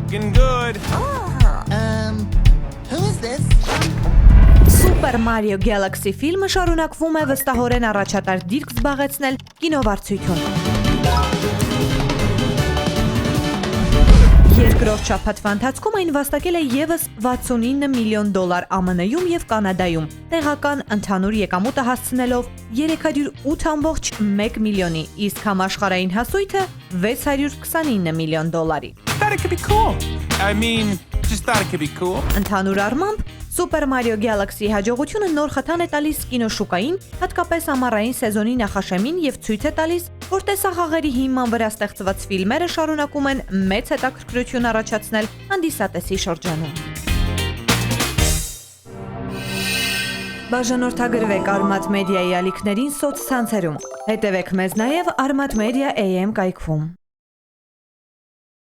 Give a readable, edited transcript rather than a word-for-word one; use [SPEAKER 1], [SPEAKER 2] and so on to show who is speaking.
[SPEAKER 1] looking good.
[SPEAKER 2] Who is this?
[SPEAKER 3] Super Mario Galaxy ֆիլմը շարունակվում է վստահորեն առաջատար դիրք զբաղեցնել կինովարձույթում։ Երկրորդ շաբաթվա ընթացքում այն վաստակել է ևս $69 միլիոն ԱՄՆ-ում եւ Կանադայում, տեղական ընդհանուր եկամուտը հասցնելով $308.1 միլիոնի, իսկ համաշխարհային հասույթը $629 միլիոն։
[SPEAKER 1] Thought it could be cool. I mean, just thought it could be cool.
[SPEAKER 3] Ընդհանուր առմամբ Super Mario Galaxy հաջողությունը նոր խթան է տալիս կինոշուկային, հատկապես ամառային սեզոնի նախաշեմին եւ ցույց է տալիս, որ տեսախաղերի հիման վրա ստեղծված ֆիլմերը շարունակում են մեծ հետաքրքրություն առաջացնել հանդիսատեսի շրջանում։ Բաժանորդագրվեք Armat Media-ի ալիքներին սոցցանցերում։ Հետևեք մեզ նաև Armat Media AM կայքում։